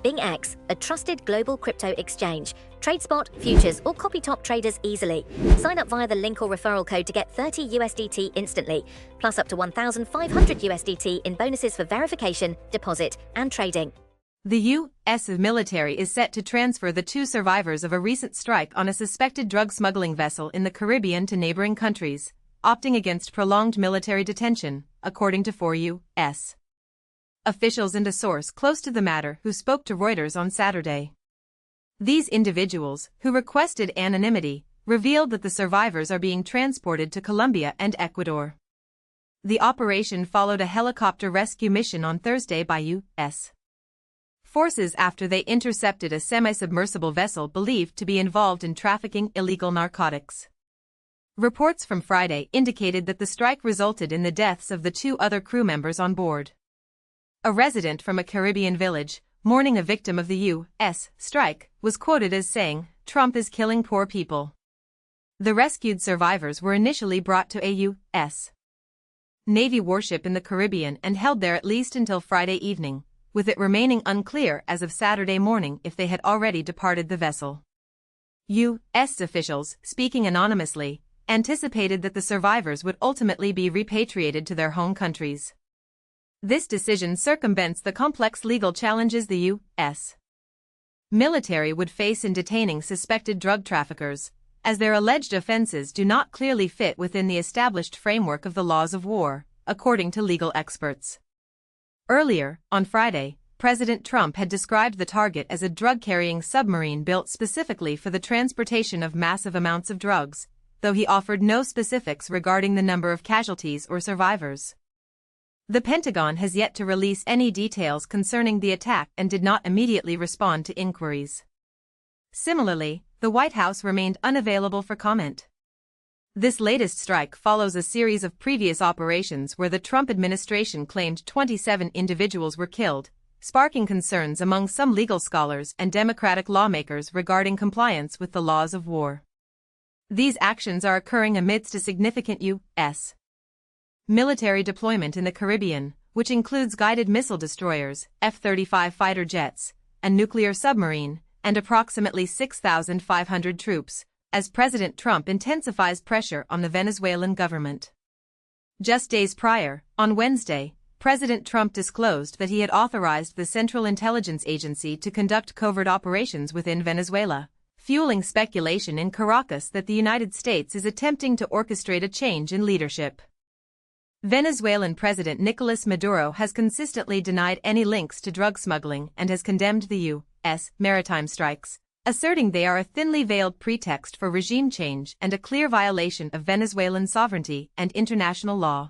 BingX, a trusted global crypto exchange. Trade spot, futures, or copy top traders easily. Sign up via the link or referral code to get 30 USDT instantly, plus up to 1,500 USDT in bonuses for verification, deposit, and trading. The U.S. military is set to transfer the 2 survivors of a recent strike on a suspected drug smuggling vessel in the Caribbean to neighboring countries, opting against prolonged military detention, according to 4 U.S. officials and a source close to the matter who spoke to Reuters on Saturday. These individuals, who requested anonymity, revealed that the survivors are being transported to Colombia and Ecuador. The operation followed a helicopter rescue mission on Thursday by U.S. forces after they intercepted a semi-submersible vessel believed to be involved in trafficking illegal narcotics. Reports from Friday indicated that the strike resulted in the deaths of the 2 other crew members on board. A resident from a Caribbean village, mourning a victim of the U.S. strike, was quoted as saying, "Trump is killing poor people." The rescued survivors were initially brought to a U.S. Navy warship in the Caribbean and held there at least until Friday evening, with it remaining unclear as of Saturday morning if they had already departed the vessel. U.S. officials, speaking anonymously, anticipated that the survivors would ultimately be repatriated to their home countries. This decision circumvents the complex legal challenges the U.S. military would face in detaining suspected drug traffickers, as their alleged offenses do not clearly fit within the established framework of the laws of war, according to legal experts. Earlier, on Friday, President Trump had described the target as a drug-carrying submarine built specifically for the transportation of massive amounts of drugs, though he offered no specifics regarding the number of casualties or survivors. The Pentagon has yet to release any details concerning the attack and did not immediately respond to inquiries. Similarly, the White House remained unavailable for comment. This latest strike follows a series of previous operations where the Trump administration claimed 27 individuals were killed, sparking concerns among some legal scholars and Democratic lawmakers regarding compliance with the laws of war. These actions are occurring amidst a significant U.S. military deployment in the Caribbean, which includes guided missile destroyers, F-35 fighter jets, a nuclear submarine, and approximately 6,500 troops, as President Trump intensifies pressure on the Venezuelan government. Just days prior, on Wednesday, President Trump disclosed that he had authorized the Central Intelligence Agency to conduct covert operations within Venezuela, fueling speculation in Caracas that the United States is attempting to orchestrate a change in leadership. Venezuelan President Nicolas Maduro has consistently denied any links to drug smuggling and has condemned the U.S. maritime strikes, asserting they are a thinly veiled pretext for regime change and a clear violation of Venezuelan sovereignty and international law.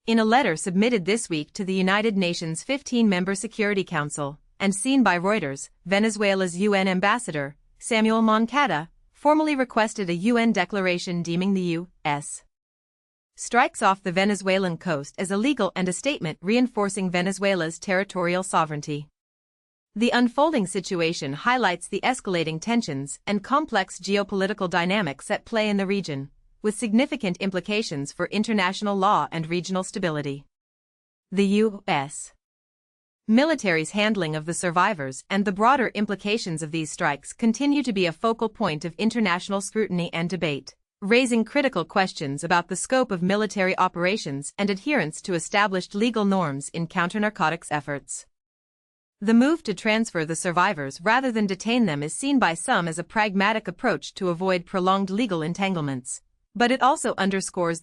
In a letter submitted this week to the United Nations 15-member Security Council, and seen by Reuters, Venezuela's UN ambassador, Samuel Moncada, formally requested a UN declaration deeming the U.S. strikes off the Venezuelan coast as illegal and a statement reinforcing Venezuela's territorial sovereignty. The unfolding situation highlights the escalating tensions and complex geopolitical dynamics at play in the region, with significant implications for international law and regional stability. The U.S. military's handling of the survivors and the broader implications of these strikes continue to be a focal point of international scrutiny and debate, raising critical questions about the scope of military operations and adherence to established legal norms in counter-narcotics efforts. The move to transfer the survivors rather than detain them is seen by some as a pragmatic approach to avoid prolonged legal entanglements, but it also underscores